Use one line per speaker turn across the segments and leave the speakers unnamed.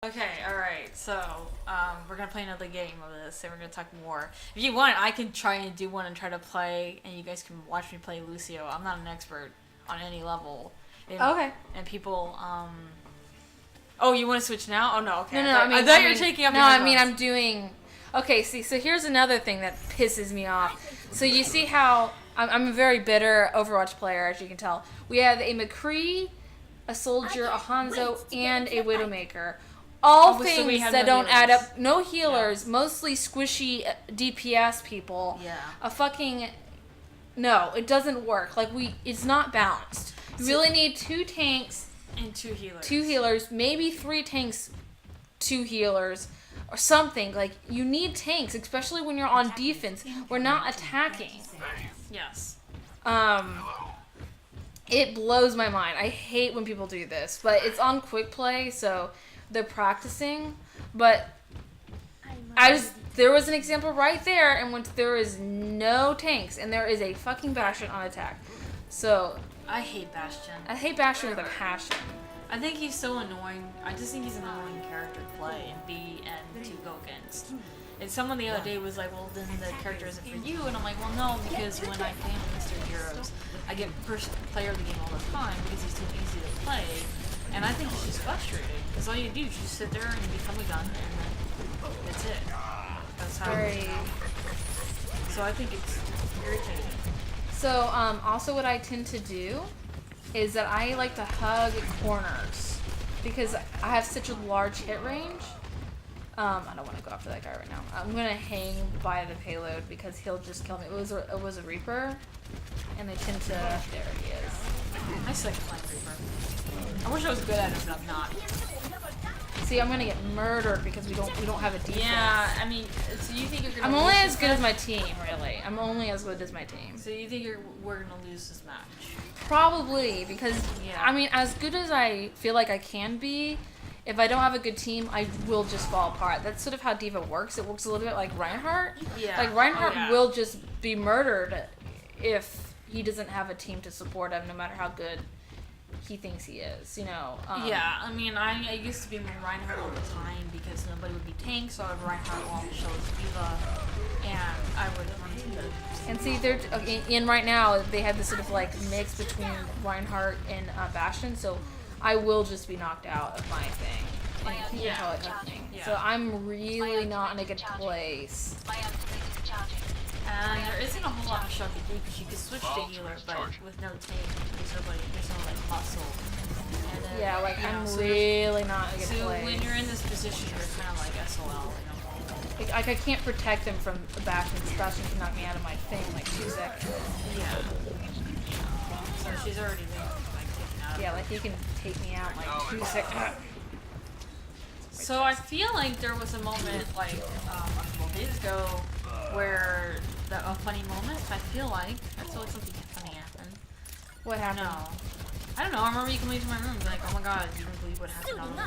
Okay, alright, so, we're gonna play another game of this, and we're gonna talk more. If you want, I can try and do one and try to play, and you guys can watch me play Lucio. I'm not an expert on any level.
Okay.
And people, Oh, you want to switch now? Oh, no, okay.
No,
I thought you were taking up your
I'm doing... Okay, see, so here's another thing that pisses me off. So you see how... I'm a very bitter Overwatch player, as you can tell. We have a McCree, a Soldier, a Hanzo, and a Widowmaker. All things that don't add up. No healers, mostly squishy DPS people.
Yeah.
A fucking... No, it doesn't work. Like, it's not balanced. You really need 2 tanks...
And 2 healers.
2 healers, maybe 3 tanks, 2 healers, or something. Like, you need tanks, especially when you're on defense. We're not attacking.
Yes.
It blows my mind. I hate when people do this, but it's on quick play, so they're practicing. But there was an example right there, and when there is no tanks, and there is a fucking Bastion on attack. So
I hate Bastion.
I hate Bastion with a passion.
I think he's so annoying. I just think he's an annoying character to play and be and to go against. And someone the other day was like, well, then the character isn't for you. And I'm like, well, no, because when I play him Mr. Heroes, I get first player of the game all the time because he's too easy to play. And I think it's just frustrating. Because all you do is just sit there and become a gun, and then that's it. That's how it is. So I think it's irritating.
So, also what I tend to do is that I like to hug corners because I have such a large hit range. I don't want to go after that guy right now. I'm going to hang by the payload because he'll just kill me. It was a Reaper, and they tend to... There he is.
I suck at playing Reaper. I wish I was good at it, but I'm not.
See, I'm going to get murdered because we don't have a defense.
Yeah, I mean, so you think you're going to
I'm only as good as my team, really. I'm only as good as my team.
So you think we're going to lose this match?
Probably, because,
yeah.
I mean, as good as I feel like I can be, if I don't have a good team, I will just fall apart. That's sort of how d.va works. It works a little bit like Reinhardt.
Yeah.
Like, Reinhardt will just be murdered if he doesn't have a team to support him, no matter how good he thinks he is, you know.
Yeah, I mean, I used to be with Reinhardt all the time because nobody would be tanks, so I would Reinhardt while the show was d.va, and I would run into them.
And see, they're in right now, they have this sort of like mix between Reinhardt and Bastion, so I will just be knocked out of my thing. And
Yeah.
So I'm really not in a good place.
And there isn't a whole lot of shot to do because you can switch to healer, but with no tank, there's no like muscle. And then,
yeah, like I'm really not in a good
so
place.
when you're in this position, you're kind of like SOL.
Like I can't protect them from the Bastion. Bastion can knock me out of my thing in like 2 seconds.
Yeah. So she's already been like taken out.
Yeah, like he can take me out in like 2 seconds.
So I feel like there was a moment like a couple of days ago where a funny moment. I feel like something funny happened.
What happened?
I don't know. I remember you coming into my room and be like, oh my god, you don't believe what happened on the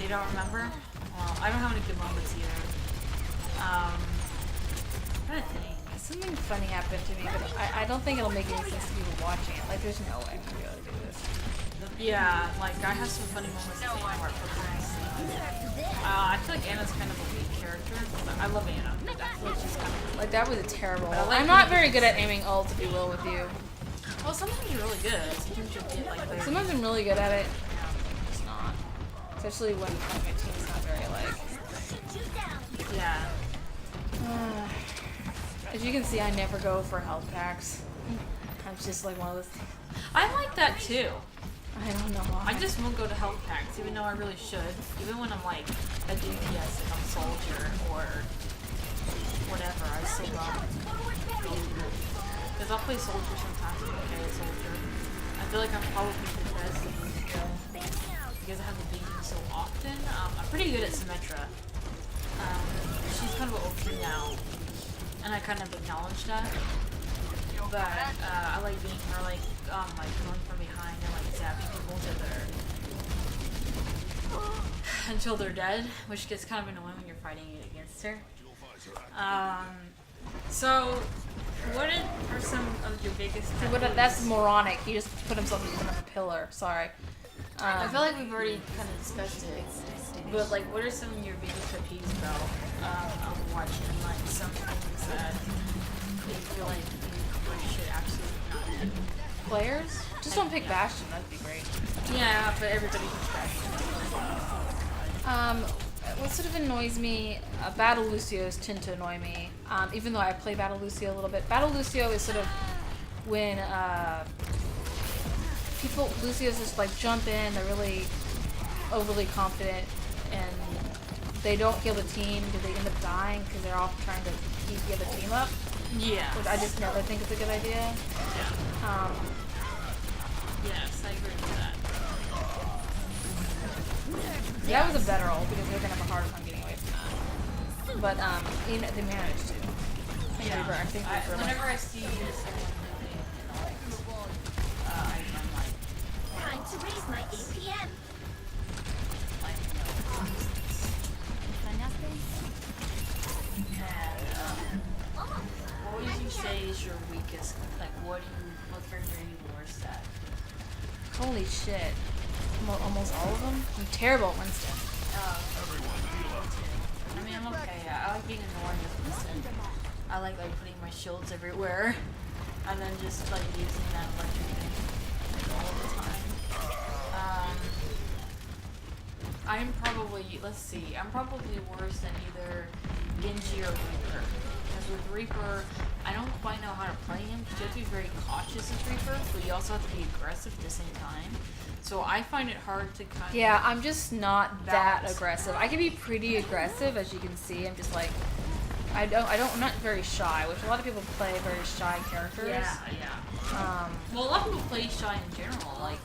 You don't remember? Well, I don't have any good moments either. I'm trying to think.
Something funny happened to me, but I don't think it'll make any sense to people watching it. Like, there's no way I'm gonna be able to do this.
Yeah, like, I have some funny moments in Overwatch We. I feel like Anna's kind of a weak character. I love Anna. She's kind of
like, that was a terrible ult. I'm not very good at aiming ult, to be real with you.
Well, sometimes you're really good. Sometimes you'll get, like...
Sometimes I'm really good at it. Just not. Especially when my team's not very, like...
Yeah.
As you can see, I never go for health packs. I'm just like one of those things.
I like that too.
I don't know why.
I just won't go to health packs, even though I really should. Even when I'm like a DPS, like I'm soldier or whatever, I still don't. Because I'll play soldier sometimes, I'm okay at soldier. I feel like I'm probably the best at this skill because I have the beacon so often. I'm pretty good at Symmetra. She's kind of OP now, and I kind of acknowledge that. But I like being her, like going from behind and like zapping people until they're dead, which gets kind of annoying when you're fighting against her. So What are some of your biggest
See, that's moronic. He just put himself in front of a pillar. Sorry.
I feel like we've already kind of discussed it. But like, what are some of your biggest pet peeves about Overwatch and like some things that you feel like you should absolutely not do?
Players? Just don't pick Bastion. That'd be great.
Yeah, but everybody picks Bastion.
What sort of annoys me? Battle Lucios tend to annoy me. Even though I play Battle Lucio a little bit. Battle Lucio is sort of when Lucios just like jump in. They're really overly confident and they don't heal the team because they end up dying because they're all trying to keep the other team up.
Yeah.
Which I just never think is a good idea.
Yeah. Yes, I agree with that.
That was a better ult because they're gonna have a harder time getting away from that. But they managed to. I think
whenever I see someone really I'm like,
Time to raise my APM.
What would you say is your weakest? Like, what character are you worst at?
Holy shit. Almost all of them? I'm terrible at Winston.
I mean, I'm okay. I like being annoying with Winston. I like putting my shields everywhere and then just like using that electric thing like all the time. I'm probably worse than either Genji or Reaper. Because with Reaper, I don't quite know how to play him because you have to be very cautious as Reaper, but you also have to be aggressive at the same time. So I find it hard to kind of...
Yeah, I'm just not that aggressive. I can be pretty aggressive, as you can see. I'm just like... I'm not very shy, which a lot of people play very shy characters.
Yeah. Well, a lot of people play shy in general. Like,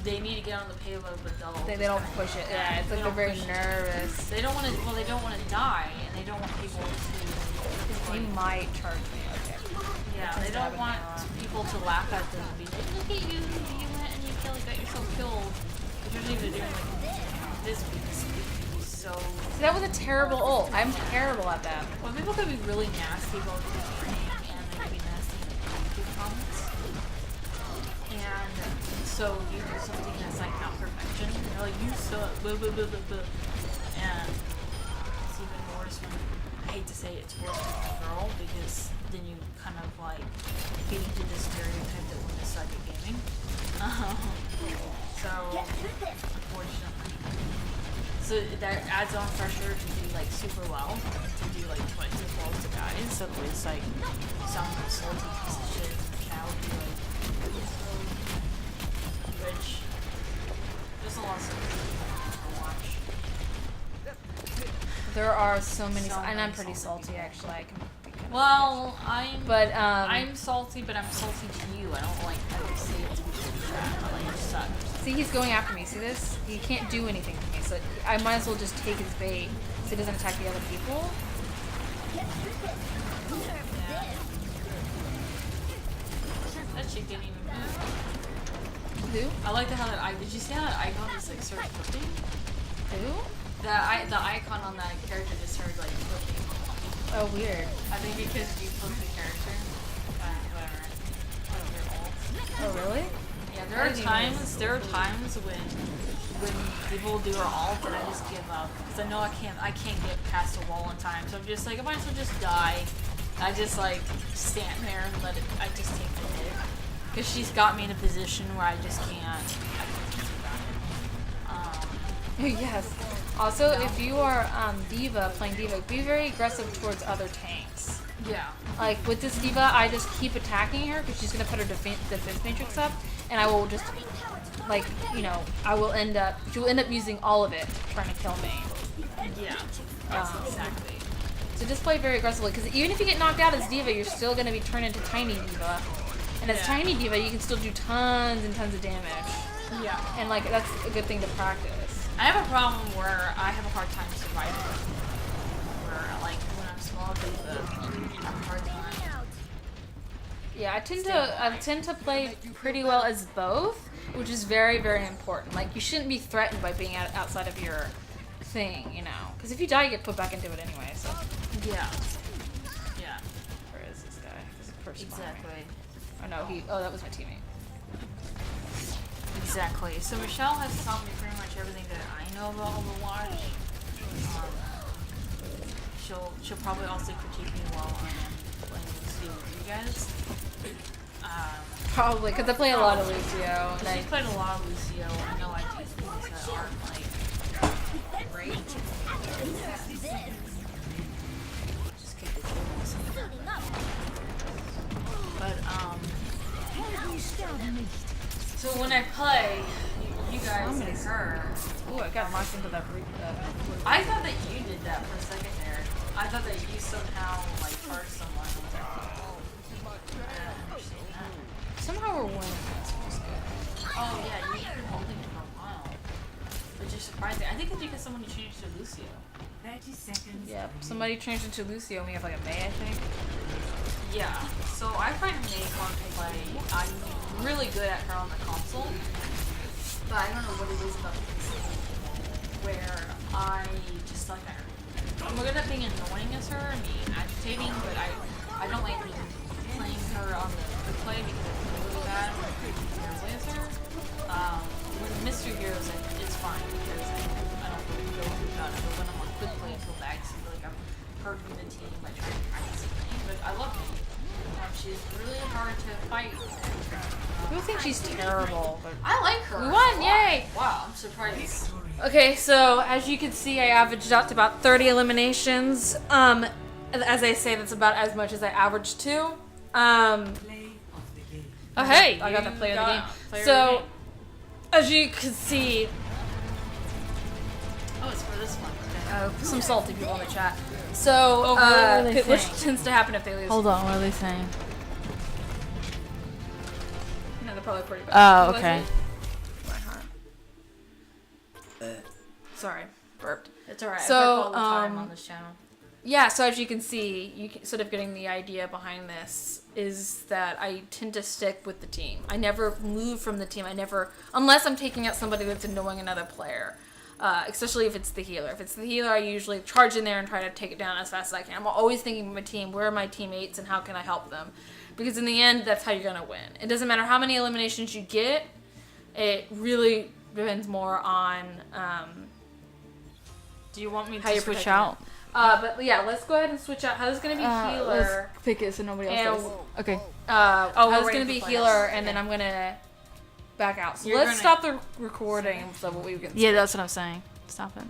they need to get on the payload, but
they don't push it. Yeah, it's like they're very nervous.
They don't want to. Well, they don't want to die, and they don't want people to.
They might charge me. Okay.
Yeah, they don't want people to laugh at them and be like, "Look at you! You went and you got yourself killed." But you're not even doing like this piece. So
that was a terrible ult. I'm terrible at that.
Well, people could be really nasty about the training, and they could be nasty in the YouTube comments. And so you do something that's like not perfection, and they're like, you suck, blah, blah, blah, blah, blah. And it's even worse when, I hate to say it's worse with a girl, because then you kind of like get into this stereotype that women suck at gaming. So, unfortunately. So that adds on pressure to do like super well, to do like twice as well as the guys. So it's like some salty piece of shit in the chat would be like, which there's a lot of stuff to watch.
There are so many, and I'm pretty salty actually. I can be kind
of I'm salty, but I'm salty to you. I don't like how you say it to people in chat. I like you suck.
See, he's going after me. See this? He can't do anything to me, so I might as well just take his bait so he doesn't attack the other people.
That chick didn't even move.
Who?
I like how that did you see how that icon just like started flipping?
Who?
The icon on that character just started like flipping.
Oh, weird.
I think because you flipped the character. Whatever.
Oh, really?
Yeah, there are times when people do our ult and I just give up because I know I can't get past the wall in time. So I'm just like, I might as well just die. I just like stand there and I just take the hit because she's got me in a position where I just can't.
Yes. Also, if you are d.va playing d.va, be very aggressive towards other tanks.
Yeah.
Like with this d.va, I just keep attacking her because she's gonna put her defense matrix up, and I will just like she will end up using all of it trying to kill me.
Yeah. Exactly.
So just play very aggressively because even if you get knocked out as d.va, you're still gonna be turned into tiny d.va, and as tiny d.va, you can still do tons and tons of damage.
Yeah.
And like that's a good thing to practice.
I have a problem where I have a hard time surviving. Where like when I'm small d.va, I have a hard time.
Yeah, I tend to play pretty well as both, which is very, very important. Like, you shouldn't be threatened by being outside of your thing, you know? Because if you die, you get put back into it anyway, so.
Yeah. Yeah.
Where is this guy? first spawn.
Exactly.
Oh no, oh, that was my teammate.
Exactly. So Michelle has taught me pretty much everything that I know about Overwatch. She'll probably also critique me while I'm playing Lucio with you guys.
Probably, because I play a lot of Lucio. And
She's played a lot of Lucio, and I know I do things that aren't like great. Just kick the table. But so when I play, you guys and her.
Ooh, I got locked into that.
I thought that you did that for a second there. I thought that you somehow like charged someone. I was like, oh, I don't understand that.
Somehow we're winning this, which is good.
Oh yeah, you've been holding it for a while, which is surprising. I think it's because someone changed to Lucio.
30 seconds.
Yep, somebody changed into Lucio and we have like a May, I think.
Yeah, so I find May fun to play. I'm really good at her on the console, but I don't know what it is about the PC where I just like her. I'm good at being annoying as her and being agitating, but I don't like playing her on the quick play because I feel really bad when I play as her. With Mr. Heroes, it's fine because I don't really feel about it, but when I'm on quick play, I feel bad because I feel like I'm hurting the team by trying to practice playing, but I love her. She's really hard to fight.
People think she's terrible, but
I like her.
we won! Yay!
Wow, I'm surprised.
Okay, so as you can see, I averaged out to about 30 eliminations. As I say, that's about as much as I averaged to. Oh hey, I got the player of the game. So, as you can see,
Oh, it's for this one. Okay.
some salty people in the chat. So,
what are they
which
saying?
tends to happen if they lose.
Hold on, what are they saying?
No, they're probably pretty bad.
Oh,
Was
okay.
it? My heart. Sorry, burped.
It's alright.
So,
I burp all the time on this channel.
Yeah, so as you can see, sort of getting the idea behind this is that I tend to stick with the team. I never move from the team. Unless I'm taking out somebody that's annoying another player. Especially if it's the healer. If it's the healer, I usually charge in there and try to take it down as fast as I can. I'm always thinking of my team, where are my teammates and how can I help them? Because in the end, that's how you're going to win. It doesn't matter how many eliminations you get. It really depends more on
Do you want me
how
to
you
switch out?
But yeah, let's go ahead and switch out. How's going to be healer?
Let's pick it so nobody else
And-
does. Okay.
How's
we're
going to
waiting
be
for
healer,
players.
and then I'm going to back out. So
You're
let's
gonna-
stop the recording so we can.
Yeah, that's what I'm saying. Stop it.